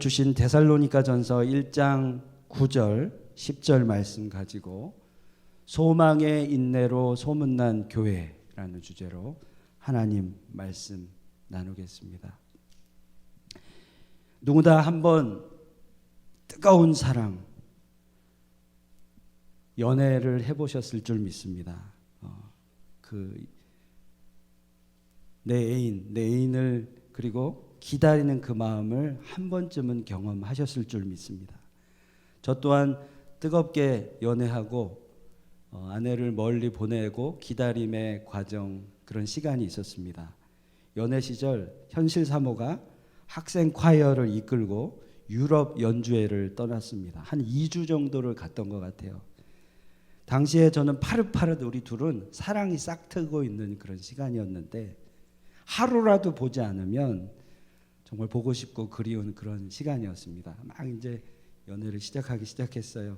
주신 데살로니가전서 1장 9절 10절 말씀 가지고 소망의 인내로 소문난 교회라는 주제로 하나님 말씀 나누겠습니다. 누구나 한번 뜨거운 사랑, 연애를 해보셨을 줄 믿습니다. 내 애인을 그리고 기다리는 그 마음을 한 번쯤은 경험하셨을 줄 믿습니다. 저 또한 뜨겁게 연애하고 아내를 멀리 보내고 기다림의 과정, 그런 시간이 있었습니다. 연애 시절 현실 사모가 학생 콰이어를 이끌고 유럽 연주회를 떠났습니다. 한 2주 정도를 갔던 것 같아요. 당시에 저는 파릇파릇 우리 둘은 사랑이 싹트고 있는 그런 시간이었는데 하루라도 보지 않으면 정말 보고 싶고 그리운 그런 시간이었습니다. 막 이제 연애를 시작했어요.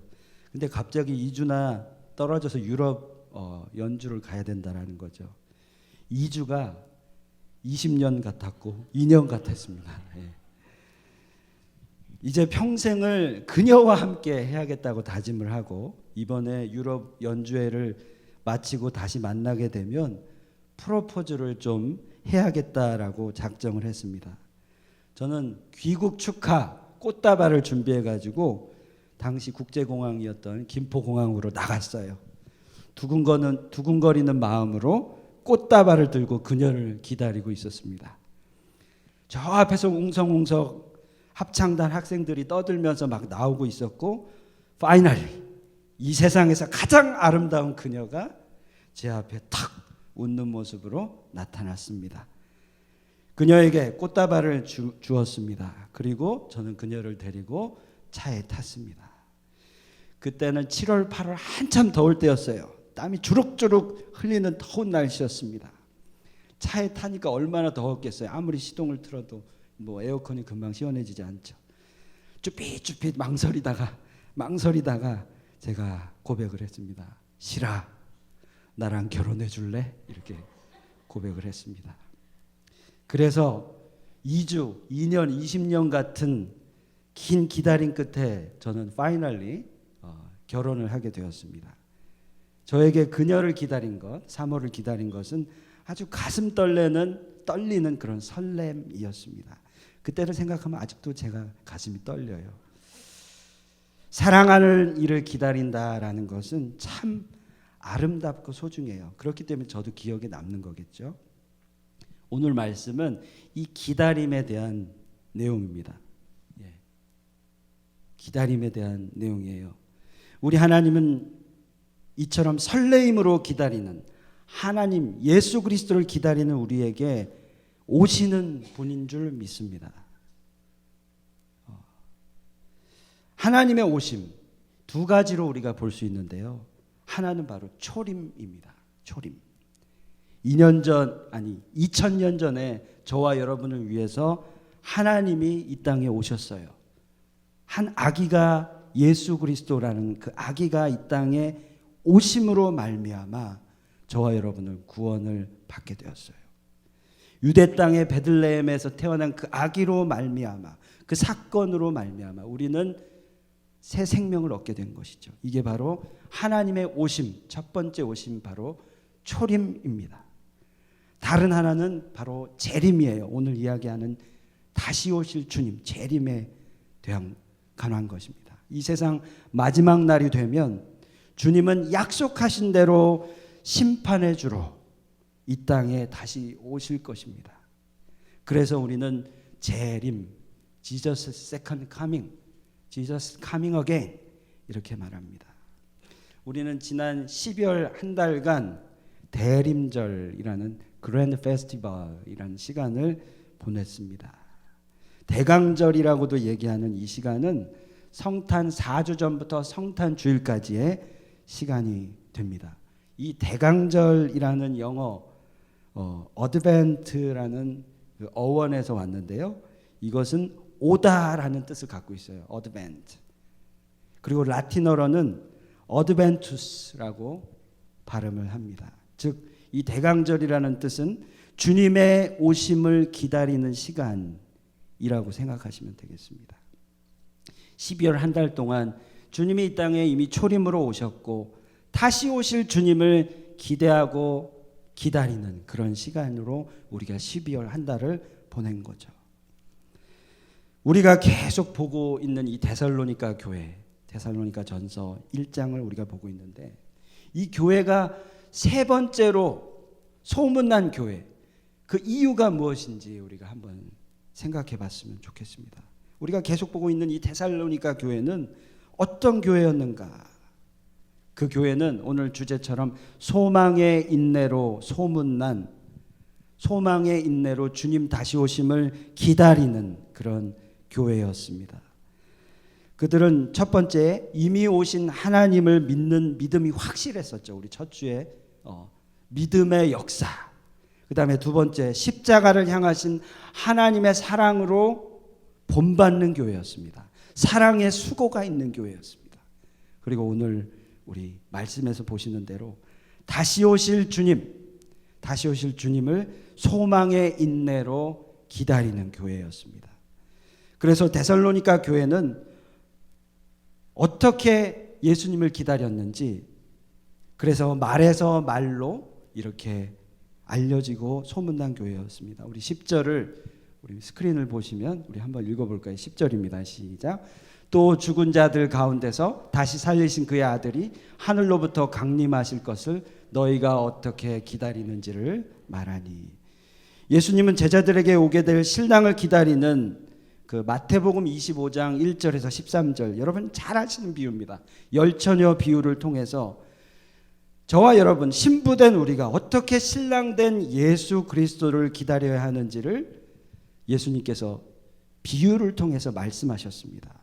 근데 갑자기 2주나 떨어져서 유럽 연주를 가야 된다라는 거죠. 2주가 20년 같았고 2년 같았습니다. 예. 이제 평생을 그녀와 함께 해야겠다고 다짐을 하고 이번에 유럽 연주회를 마치고 다시 만나게 되면 프로포즈를 좀 해야겠다라고 작정을 했습니다. 저는 귀국 축하 꽃다발을 준비해가지고 당시 국제공항이었던 김포공항으로 나갔어요. 두근거리는 마음으로 꽃다발을 들고 그녀를 기다리고 있었습니다. 저 앞에서 웅성웅성 합창단 학생들이 떠들면서 막 나오고 있었고 파이널리 이 세상에서 가장 아름다운 그녀가 제 앞에 탁 웃는 모습으로 나타났습니다. 그녀에게 꽃다발을 주었습니다. 그리고 저는 그녀를 데리고 차에 탔습니다. 그때는 7월 8월 한참 더울 때였어요. 땀이 주룩주룩 흘리는 더운 날씨였습니다. 차에 타니까 얼마나 더웠겠어요. 아무리 시동을 틀어도 뭐 에어컨이 금방 시원해지지 않죠. 쭈삣쭈삣 망설이다가 제가 고백을 했습니다. 실아, 나랑 결혼해 줄래? 이렇게 고백을 했습니다. 그래서 2주, 2년, 20년 같은 긴 기다림 끝에 저는 파이널리 결혼을 하게 되었습니다. 저에게 그녀를 기다린 것, 사모를 기다린 것은 아주 가슴 떨리는 그런 설렘이었습니다. 그때를 생각하면 아직도 제가 가슴이 떨려요. 사랑하는 이를 기다린다라는 것은 참 아름답고 소중해요. 그렇기 때문에 저도 기억에 남는 거겠죠. 오늘 말씀은 이 기다림에 대한 내용입니다. 기다림에 대한 내용이에요. 우리 하나님은 이처럼 설레임으로 기다리는 하나님 예수 그리스도를 기다리는 우리에게 오시는 분인 줄 믿습니다. 하나님의 오심 두 가지로 우리가 볼 수 있는데요. 하나는 바로 초림입니다. 초림. 2000년 전에 저와 여러분을 위해서 하나님이 이 땅에 오셨어요. 한 아기가 예수 그리스도라는 그 아기가 이 땅에 오심으로 말미암아 저와 여러분을 구원을 받게 되었어요. 유대 땅의 베들레헴에서 태어난 그 아기로 말미암아 그 사건으로 말미암아 우리는 새 생명을 얻게 된 것이죠. 이게 바로 하나님의 오심, 첫 번째 오심 바로 초림입니다. 다른 하나는 바로 재림이에요. 오늘 이야기하는 다시 오실 주님, 재림에 관한 것입니다. 이 세상 마지막 날이 되면 주님은 약속하신 대로 심판의 주로 이 땅에 다시 오실 것입니다. 그래서 우리는 재림, Jesus second coming, Jesus coming again 이렇게 말합니다. 우리는 지난 12월 한 달간 대림절이라는 그랜드 페스티벌이라는 시간을 보냈습니다. 대강절이라고도 얘기하는 이 시간은 성탄 4주 전부터 성탄 주일까지의 시간이 됩니다. 이 대강절이라는 영어 어드벤트라는 그 어원에서 왔는데요. 이것은 오다라는 뜻을 갖고 있어요. 어드벤트. 그리고 라틴어로는 어드벤투스라고 발음을 합니다. 즉 이 대강절이라는 뜻은 주님의 오심을 기다리는 시간이라고 생각하시면 되겠습니다. 12월 한 달 동안 주님이 이 땅에 이미 초림으로 오셨고 다시 오실 주님을 기대하고 기다리는 그런 시간으로 우리가 12월 한 달을 보낸 거죠. 우리가 계속 보고 있는 이 데살로니가 교회, 데살로니가 전서 1장을 우리가 보고 있는데 이 교회가 세 번째로 소문난 교회, 그 이유가 무엇인지 우리가 한번 생각해 봤으면 좋겠습니다. 우리가 계속 보고 있는 이 데살로니가 교회는 어떤 교회였는가? 그 교회는 오늘 주제처럼 소망의 인내로 소문난, 소망의 인내로 주님 다시 오심을 기다리는 그런 교회였습니다. 그들은 첫 번째 이미 오신 하나님을 믿는 믿음이 확실했었죠. 우리 첫 주에 믿음의 역사. 그 다음에 두 번째 십자가를 향하신 하나님의 사랑으로 본받는 교회였습니다. 사랑의 수고가 있는 교회였습니다. 그리고 오늘 우리 말씀에서 보시는 대로 다시 오실 주님을 소망의 인내로 기다리는 교회였습니다. 그래서 데살로니가 교회는 어떻게 예수님을 기다렸는지, 그래서 말에서 말로 이렇게 알려지고 소문난 교회였습니다. 우리 10절을 우리 스크린을 보시면 우리 한번 읽어볼까요? 10절입니다. 시작. 또 죽은 자들 가운데서 다시 살리신 그의 아들이 하늘로부터 강림하실 것을 너희가 어떻게 기다리는지를 말하니. 예수님은 제자들에게 오게 될 신랑을 기다리는 그 마태복음 25장 1절에서 13절, 여러분 잘 아시는 비유입니다. 열처녀 비유를 통해서 저와 여러분 신부된 우리가 어떻게 신랑된 예수 그리스도를 기다려야 하는지를 예수님께서 비유를 통해서 말씀하셨습니다.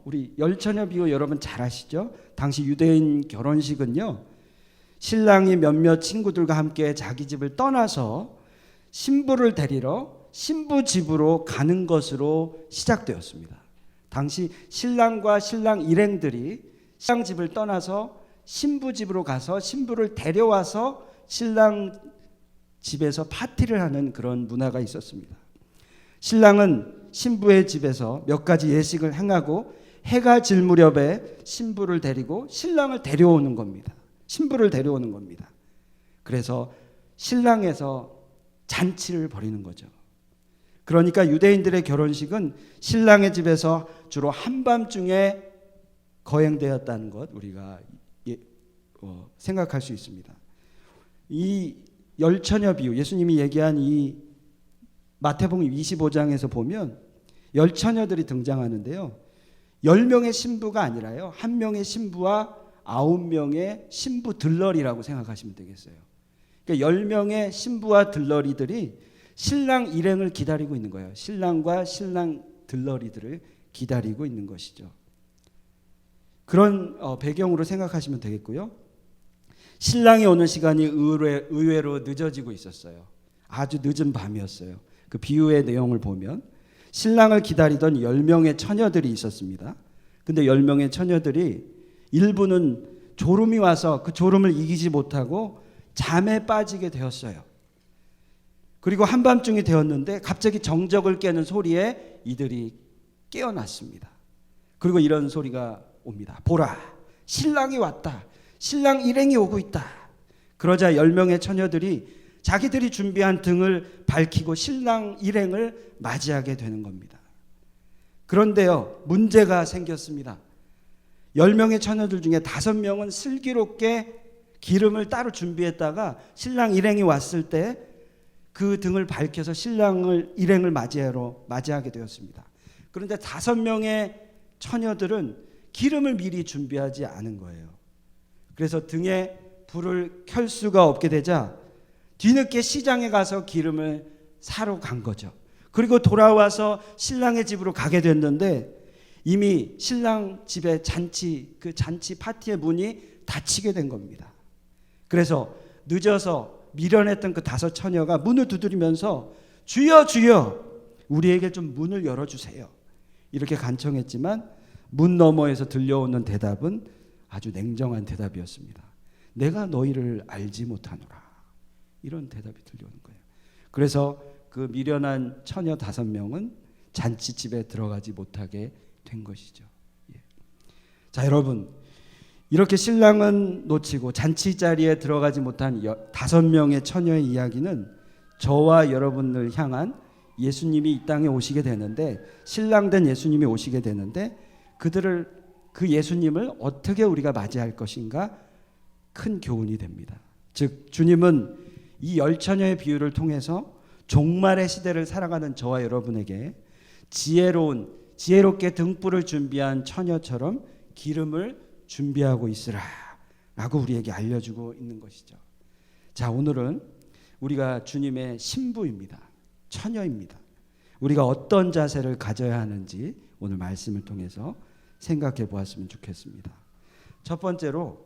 우리 열처녀 비유 여러분 잘 아시죠? 당시 유대인 결혼식은요, 신랑이 몇몇 친구들과 함께 자기 집을 떠나서 신부를 데리러 신부 집으로 가는 것으로 시작되었습니다. 당시 신랑과 신랑 일행들이 신랑 집을 떠나서 신부 집으로 가서 신부를 데려와서 신랑 집에서 파티를 하는 그런 문화가 있었습니다. 신랑은 신부의 집에서 몇 가지 예식을 행하고 해가 질 무렵에 신부를 데리고 신랑을 데려오는 겁니다. 신부를 데려오는 겁니다. 그래서 신랑에서 잔치를 벌이는 거죠. 그러니까 유대인들의 결혼식은 신랑의 집에서 주로 한밤중에 거행되었다는 것 우리가 생각할 수 있습니다. 이 열처녀 비유, 예수님이 얘기한 이 마태복음 25장에서 보면 열처녀들이 등장하는데요, 10명의 신부가 아니라요, 1명의 신부와 9명의 신부 들러리라고 생각하시면 되겠어요. 그러니까 10명의 신부와 들러리들이 신랑 일행을 기다리고 있는 거예요. 신랑과 신랑 들러리들을 기다리고 있는 것이죠. 그런 배경으로 생각하시면 되겠고요. 신랑이 오는 시간이 의외로 늦어지고 있었어요. 아주 늦은 밤이었어요. 그 비유의 내용을 보면 신랑을 기다리던 10명의 처녀들이 있었습니다. 근데 10명의 처녀들이 일부는 졸음이 와서 그 졸음을 이기지 못하고 잠에 빠지게 되었어요. 그리고 한밤중이 되었는데 갑자기 정적을 깨는 소리에 이들이 깨어났습니다. 그리고 이런 소리가 옵니다. 보라, 신랑이 왔다. 신랑 일행이 오고 있다. 그러자 10명의 처녀들이 자기들이 준비한 등을 밝히고 신랑 일행을 맞이하게 되는 겁니다. 그런데요, 문제가 생겼습니다. 10명의 처녀들 중에 5명은 슬기롭게 기름을 따로 준비했다가 신랑 일행이 왔을 때 그 등을 밝혀서 신랑을 일행을 맞이하게 되었습니다. 그런데 5명의 처녀들은 기름을 미리 준비하지 않은 거예요. 그래서 등에 불을 켤 수가 없게 되자 뒤늦게 시장에 가서 기름을 사러 간 거죠. 그리고 돌아와서 신랑의 집으로 가게 됐는데 이미 신랑 집의 잔치 파티의 문이 닫히게 된 겁니다. 그래서 늦어서 미련했던 그 5 처녀가 문을 두드리면서 주여 주여 우리에게 좀 문을 열어주세요, 이렇게 간청했지만 문 너머에서 들려오는 대답은 아주 냉정한 대답이었습니다. 내가 너희를 알지 못하노라, 이런 대답이 들려오는 거예요. 그래서 그 미련한 처녀 5명은 잔치집에 들어가지 못하게 된 것이죠. 예. 자, 여러분, 이렇게 신랑은 놓치고 잔치 자리에 들어가지 못한 5명의 처녀의 이야기는 저와 여러분을 향한 예수님이 이 땅에 오시게 되는데, 신랑된 예수님이 오시게 되는데, 그 예수님을 어떻게 우리가 맞이할 것인가 큰 교훈이 됩니다. 즉, 주님은 이 10처녀의 비유를 통해서 종말의 시대를 살아가는 저와 여러분에게 지혜롭게 등불을 준비한 처녀처럼 기름을 준비하고 있으라 라고 우리에게 알려주고 있는 것이죠. 자, 오늘은 우리가 주님의 신부입니다. 처녀입니다. 우리가 어떤 자세를 가져야 하는지 오늘 말씀을 통해서 생각해 보았으면 좋겠습니다. 첫 번째로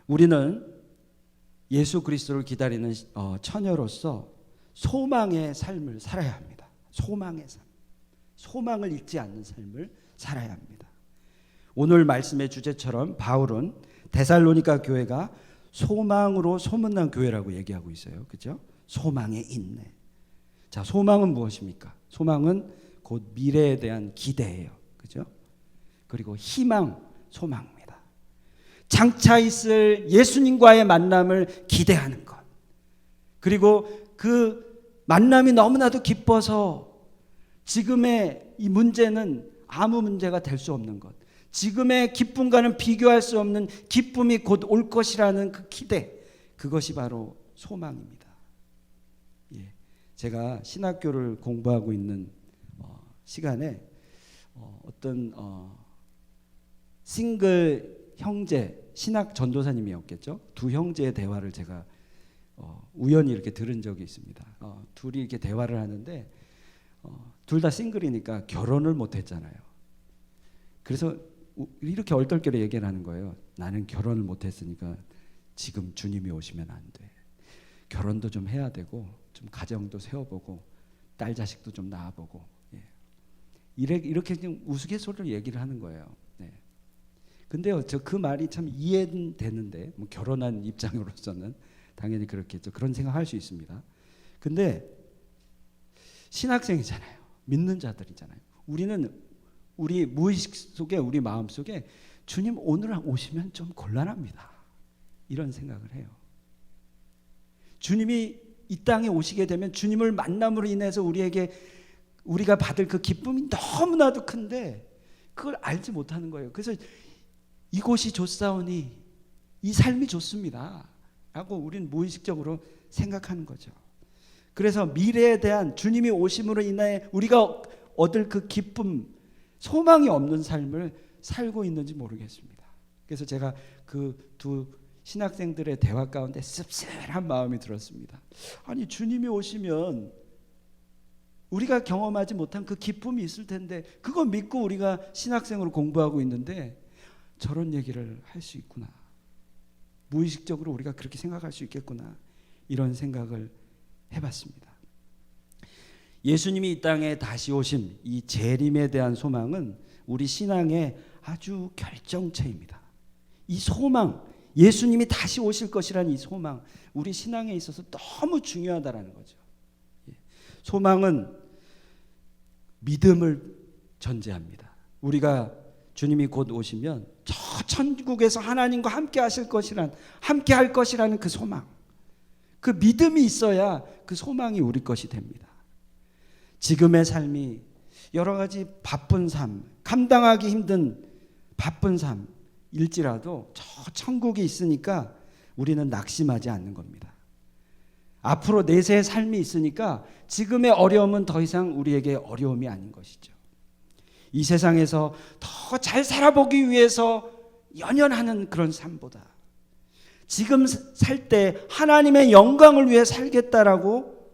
우리는 예수 그리스도를 기다리는 처녀로서 소망의 삶을 살아야 합니다. 소망의 삶. 소망을 잃지 않는 삶을 살아야 합니다. 오늘 말씀의 주제처럼 바울은 데살로니가 교회가 소망으로 소문난 교회라고 얘기하고 있어요. 그렇죠? 소망의 인내. 자, 소망은 무엇입니까? 소망은 곧 미래에 대한 기대예요. 그렇죠? 그리고 희망, 소망입니다. 장차 있을 예수님과의 만남을 기대하는 것. 그리고 그 만남이 너무나도 기뻐서 지금의 이 문제는 아무 문제가 될 수 없는 것. 지금의 기쁨과는 비교할 수 없는 기쁨이 곧 올 것이라는 그 기대. 그것이 바로 소망입니다. 예. 제가 신학교를 공부하고 있는 시간에 어떤 싱글 형제, 신학 전도사님이었겠죠. 두 형제의 대화를 제가 우연히 이렇게 들은 적이 있습니다. 둘이 이렇게 대화를 하는데 둘 다 싱글이니까 결혼을 못 했잖아요. 그래서 이렇게 얼떨결에 얘기를 하는 거예요. 나는 결혼을 못 했으니까 지금 주님이 오시면 안 돼. 결혼도 좀 해야 되고 좀 가정도 세워보고 딸 자식도 좀 낳아보고. 예. 이렇게 좀 우스갯소리로 얘기를 하는 거예요. 네. 근데요, 저 그 말이 참 이해되는데 뭐 결혼한 입장으로서는 당연히 그렇겠죠. 그런 생각할 수 있습니다. 근데 신학생이잖아요. 믿는 자들이잖아요. 우리는 우리 무의식 속에, 우리 마음 속에 주님 오늘 오시면 좀 곤란합니다. 이런 생각을 해요. 주님이 이 땅에 오시게 되면 주님을 만남으로 인해서 우리가 받을 그 기쁨이 너무나도 큰데 그걸 알지 못하는 거예요. 그래서 이곳이 좋사오니 이 삶이 좋습니다 라고 우리는 무의식적으로 생각하는 거죠. 그래서 미래에 대한 주님이 오심으로 인해 우리가 얻을 그 기쁨, 소망이 없는 삶을 살고 있는지 모르겠습니다. 그래서 제가 그 두 신학생들의 대화 가운데 씁쓸한 마음이 들었습니다. 아니, 주님이 오시면 우리가 경험하지 못한 그 기쁨이 있을 텐데 그거 믿고 우리가 신학생으로 공부하고 있는데 저런 얘기를 할 수 있구나. 무의식적으로 우리가 그렇게 생각할 수 있겠구나. 이런 생각을 해봤습니다. 예수님이 이 땅에 다시 오심, 이 재림에 대한 소망은 우리 신앙의 아주 결정체입니다. 이 소망, 예수님이 다시 오실 것이라는 이 소망, 우리 신앙에 있어서 너무 중요하다라는 거죠. 소망은 믿음을 전제합니다. 우리가 주님이 곧 오시면 저 천국에서 하나님과 함께 하실 것이란, 함께 할 것이라는 그 소망, 그 믿음이 있어야 그 소망이 우리 것이 됩니다. 지금의 삶이 여러 가지 바쁜 삶, 감당하기 힘든 바쁜 삶일지라도 저 천국이 있으니까 우리는 낙심하지 않는 겁니다. 앞으로 내세의 삶이 있으니까 지금의 어려움은 더 이상 우리에게 어려움이 아닌 것이죠. 이 세상에서 더 잘 살아보기 위해서 연연하는 그런 삶보다 지금 살 때 하나님의 영광을 위해 살겠다라고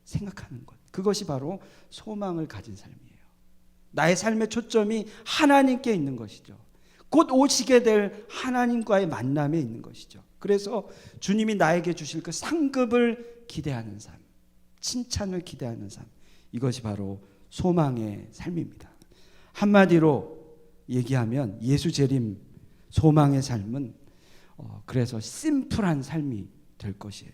생각하는 것, 그것이 바로 소망을 가진 삶이에요. 나의 삶의 초점이 하나님께 있는 것이죠. 곧 오시게 될 하나님과의 만남에 있는 것이죠. 그래서 주님이 나에게 주실 그 상급을 기대하는 삶, 칭찬을 기대하는 삶, 이것이 바로 소망의 삶입니다. 한마디로 얘기하면 예수 재림 소망의 삶은 그래서 심플한 삶이 될 것이에요.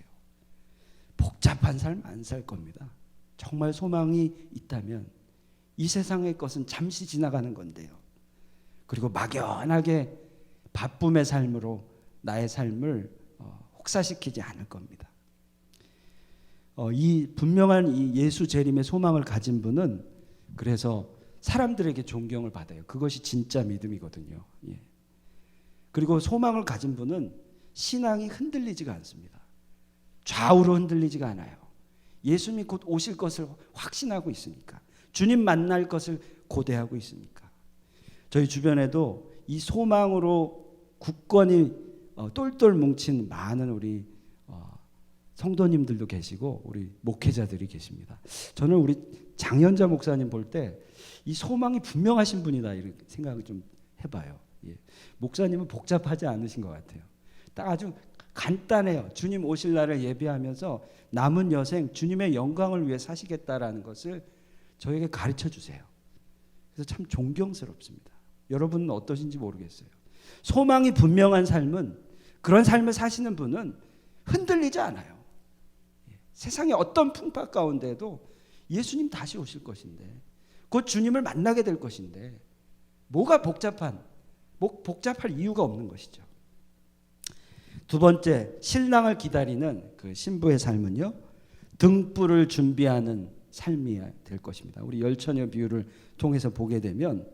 복잡한 삶 안 살 겁니다. 정말 소망이 있다면 이 세상의 것은 잠시 지나가는 건데요. 그리고 막연하게 바쁨의 삶으로 나의 삶을 혹사시키지 않을 겁니다. 이 분명한 이 예수 재림의 소망을 가진 분은 그래서 사람들에게 존경을 받아요. 그것이 진짜 믿음이거든요. 예. 그리고 소망을 가진 분은 신앙이 흔들리지가 않습니다. 좌우로 흔들리지가 않아요. 예수님이 곧 오실 것을 확신하고 있으니까. 주님 만날 것을 고대하고 있으니까. 저희 주변에도 이 소망으로 굳건히 똘똘 뭉친 많은 우리 성도님들도 계시고 우리 목회자들이 계십니다. 저는 우리 장현자 목사님 볼 때 이 소망이 분명하신 분이다 이런 생각을 좀 해봐요. 예. 목사님은 복잡하지 않으신 것 같아요. 딱 아주 간단해요. 주님 오실 날을 예비하면서 남은 여생 주님의 영광을 위해 사시겠다라는 것을 저에게 가르쳐 주세요. 그래서 참 존경스럽습니다. 여러분은 어떠신지 모르겠어요. 소망이 분명한 삶은, 그런 삶을 사시는 분은 흔들리지 않아요. 세상의 어떤 풍파 가운데도 예수님 다시 오실 것인데, 곧 주님을 만나게 될 것인데 뭐가 복잡할 이유가 없는 것이죠. 두 번째, 신랑을 기다리는 그 신부의 삶은요, 등불을 준비하는 삶이 될 것입니다. 우리 열처녀 비유를 통해서 보게 되면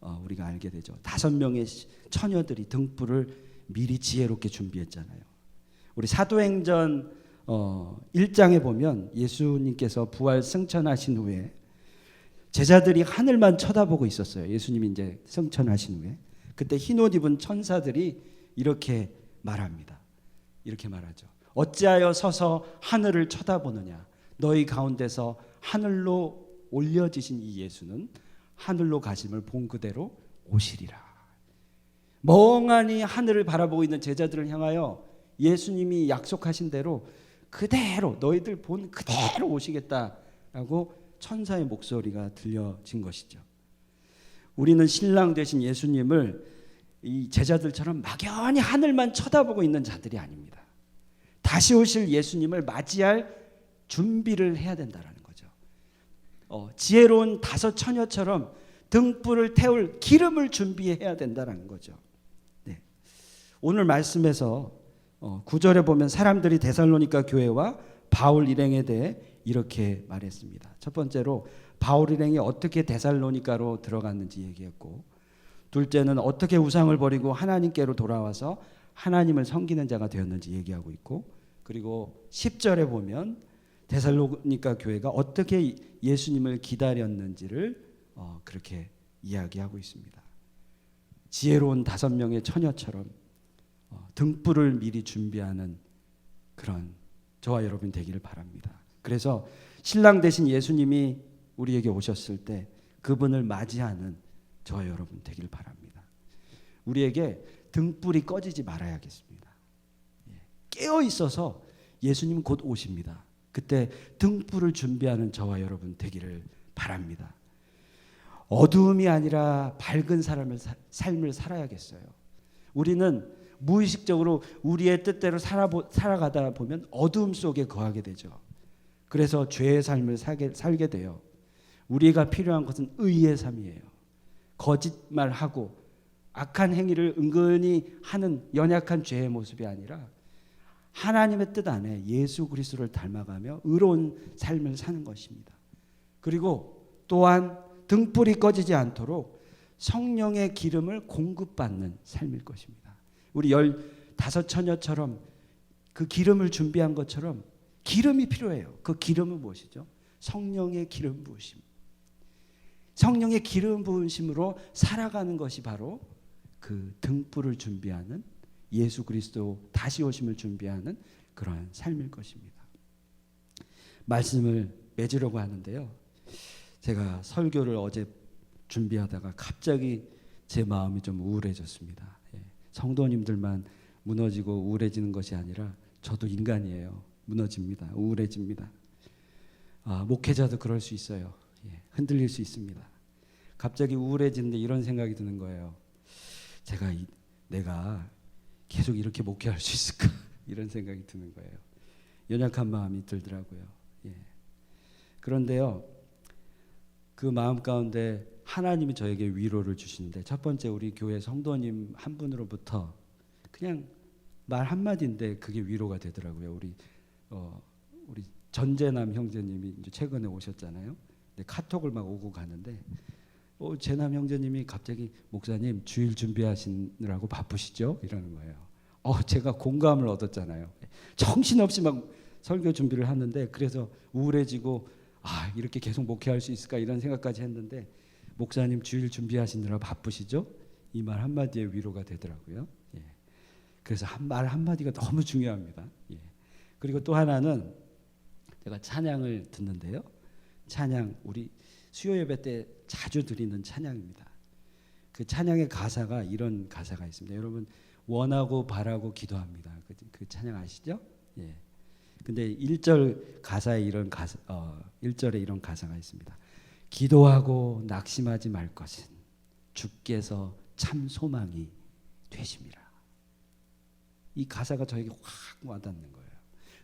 우리가 알게 되죠. 5명의 처녀들이 등불을 미리 지혜롭게 준비했잖아요. 우리 사도행전 1장에 보면 예수님께서 부활 승천하신 후에 제자들이 하늘만 쳐다보고 있었어요. 예수님이 이제 승천하신 후에. 그때 흰옷 입은 천사들이 이렇게 말합니다. 이렇게 말하죠. 어찌하여 서서 하늘을 쳐다보느냐. 너희 가운데서 하늘로 올려지신 이 예수는 하늘로 가심을 본 그대로 오시리라. 멍하니 하늘을 바라보고 있는 제자들을 향하여 예수님이 약속하신 대로 그대로 너희들 본 그대로 오시겠다라고 천사의 목소리가 들려진 것이죠. 우리는 신랑 되신 예수님을 이 제자들처럼 막연히 하늘만 쳐다보고 있는 자들이 아닙니다. 다시 오실 예수님을 맞이할 준비를 해야 된다는 거죠. 지혜로운 5 처녀처럼 등불을 태울 기름을 준비해야 된다는 거죠. 네. 오늘 말씀에서 9절에 보면 사람들이 데살로니가 교회와 바울 일행에 대해 이렇게 말했습니다. 첫 번째로 바울 일행이 어떻게 데살로니가로 들어갔는지 얘기했고, 둘째는 어떻게 우상을 버리고 하나님께로 돌아와서 하나님을 섬기는 자가 되었는지 얘기하고 있고, 그리고 10절에 보면 데살로니가 교회가 어떻게 예수님을 기다렸는지를 그렇게 이야기하고 있습니다. 지혜로운 5명의 처녀처럼 등불을 미리 준비하는 그런 저와 여러분 되기를 바랍니다. 그래서 신랑 되신 예수님이 우리에게 오셨을 때 그분을 맞이하는 저와 여러분 되기를 바랍니다. 우리에게 등불이 꺼지지 말아야겠습니다. 깨어 있어서 예수님 곧 오십니다. 그때 등불을 준비하는 저와 여러분 되기를 바랍니다. 어두움이 아니라 밝은 삶을 살아야겠어요. 우리는 무의식적으로 우리의 뜻대로 살아가다 보면 어두움 속에 거하게 되죠. 그래서 죄의 삶을 살게 돼요. 우리가 필요한 것은 의의 삶이에요. 거짓말하고 악한 행위를 은근히 하는 연약한 죄의 모습이 아니라 하나님의 뜻 안에 예수 그리스도를 닮아가며 의로운 삶을 사는 것입니다. 그리고 또한 등불이 꺼지지 않도록 성령의 기름을 공급받는 삶일 것입니다. 우리 15 처녀처럼 그 기름을 준비한 것처럼 기름이 필요해요. 그 기름은 무엇이죠? 성령의 기름 부으심. 성령의 기름 부으심으로 살아가는 것이 바로 그 등불을 준비하는, 예수 그리스도 다시 오심을 준비하는 그러한 삶일 것입니다. 말씀을 맺으려고 하는데요. 제가 설교를 어제 준비하다가 갑자기 제 마음이 좀 우울해졌습니다. 성도님들만 무너지고 우울해지는 것이 아니라 저도 인간이에요. 무너집니다. 우울해집니다. 목회자도 그럴 수 있어요. 흔들릴 수 있습니다. 갑자기 우울해지는데 이런 생각이 드는 거예요. 내가 계속 이렇게 목회할 수 있을까? 이런 생각이 드는 거예요. 연약한 마음이 들더라고요. 그런데요, 그 마음 가운데 하나님이 저에게 위로를 주시는데, 첫 번째 우리 교회 성도님 한 분으로부터 그냥 말 한마디인데 그게 위로가 되더라고요. 우리 전재남 형제님이 이제 최근에 오셨잖아요. 근데 카톡을 막 오고 가는데 재남 형제님이 갑자기 목사님 주일 준비하시느라고 바쁘시죠? 이러는 거예요. 제가 공감을 얻었잖아요. 정신없이 막 설교 준비를 하는데, 그래서 우울해지고 이렇게 계속 목회할 수 있을까 이런 생각까지 했는데, 목사님 주일 준비하시느라 바쁘시죠? 이 말 한마디에 위로가 되더라고요. 예. 그래서 말 한마디가 너무 중요합니다. 예. 그리고 또 하나는 제가 찬양을 듣는데요. 찬양, 우리 수요 예배 때 자주 드리는 찬양입니다. 그 찬양의 가사가 이런 가사가 있습니다. 여러분, 원하고 바라고 기도합니다. 그 찬양 아시죠? 예. 근데 1절 가사에 1절에 이런 가사가 있습니다. 기도하고 낙심하지 말 것은 주께서 참 소망이 되심이라. 이 가사가 저에게 확 와닿는 거예요.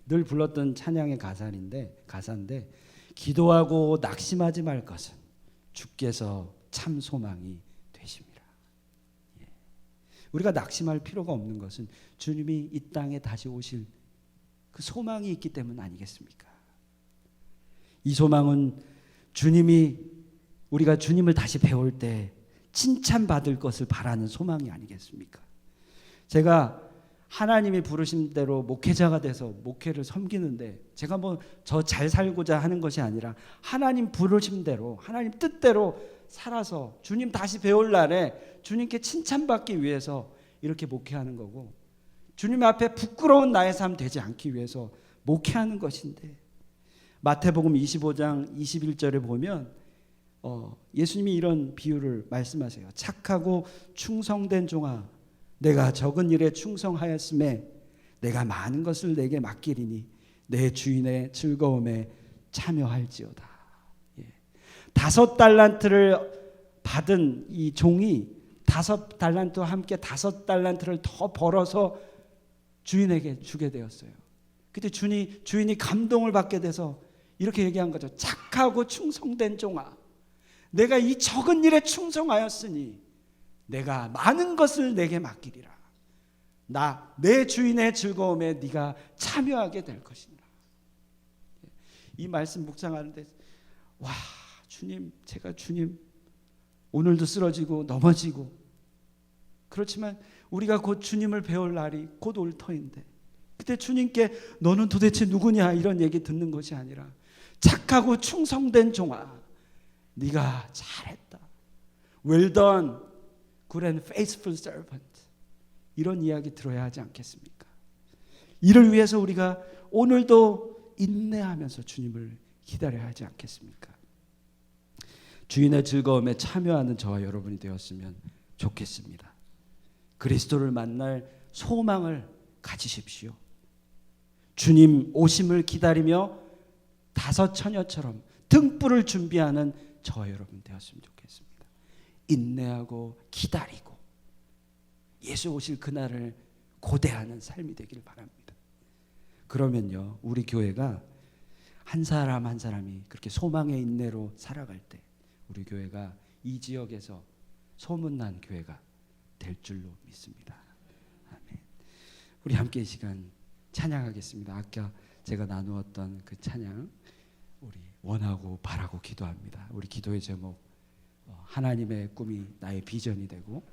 늘 불렀던 찬양의 가사인데 기도하고 낙심하지 말 것은 주께서 참 소망이 되심이라. 예. 우리가 낙심할 필요가 없는 것은 주님이 이 땅에 다시 오실 그 소망이 있기 때문 아니겠습니까? 이 소망은 우리가 주님을 다시 배울 때 칭찬받을 것을 바라는 소망이 아니겠습니까? 제가 하나님이 부르신 대로 목회자가 돼서 목회를 섬기는데, 제가 저 잘 살고자 하는 것이 아니라 하나님 부르신 대로, 하나님 뜻대로 살아서 주님 다시 배울 날에 주님께 칭찬받기 위해서 이렇게 목회하는 거고, 주님 앞에 부끄러운 나의 삶 되지 않기 위해서 목회하는 것인데, 마태복음 25장 21절에 보면 예수님이 이런 비유를 말씀하세요. 착하고 충성된 종아, 내가 적은 일에 충성하였음에 내가 많은 것을 내게 맡기리니 내 주인의 즐거움에 참여할지어다. 5달란트를 받은 이 종이 5달란트와 함께 5달란트를 더 벌어서 주인에게 주게 되었어요. 그때 주인이 감동을 받게 돼서 이렇게 얘기한 거죠. 착하고 충성된 종아, 내가 이 적은 일에 충성하였으니 내가 많은 것을 내게 맡기리라. 내 주인의 즐거움에 네가 참여하게 될 것이니라. 이 말씀 묵상하는데, 와, 제가 주님 오늘도 쓰러지고 넘어지고, 그렇지만 우리가 곧 주님을 배울 날이 곧 올 터인데, 그때 주님께 너는 도대체 누구냐 이런 얘기 듣는 것이 아니라, 착하고 충성된 종아, 네가 잘했다, well done, good and faithful servant, 이런 이야기 들어야 하지 않겠습니까? 이를 위해서 우리가 오늘도 인내하면서 주님을 기다려야 하지 않겠습니까? 주인의 즐거움에 참여하는 저와 여러분이 되었으면 좋겠습니다. 그리스도를 만날 소망을 가지십시오. 주님 오심을 기다리며 다섯 처녀처럼 등불을 준비하는 저와 여러분 되었으면 좋겠습니다. 인내하고 기다리고 예수 오실 그날을 고대하는 삶이 되길 바랍니다. 그러면요, 우리 교회가 한 사람 한 사람이 그렇게 소망의 인내로 살아갈 때 우리 교회가 이 지역에서 소문난 교회가 될 줄로 믿습니다. 아멘. 우리 함께 이 시간 찬양하겠습니다. 아까 제가 나누었던 그 찬양, 우리 원하고 바라고 기도합니다. 우리 기도의 제목, 하나님의 꿈이 나의 비전이 되고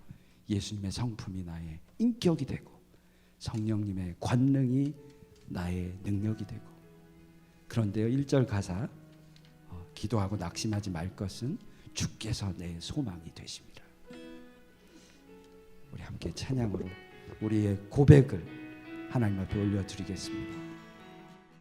예수님의 성품이 나의 인격이 되고 성령님의 권능이 나의 능력이 되고. 그런데요, 1절 가사, 기도하고 낙심하지 말 것은 주께서 내 소망이 되십니다. 우리 함께 찬양으로 우리의 고백을 하나님 앞에 올려드리겠습니다.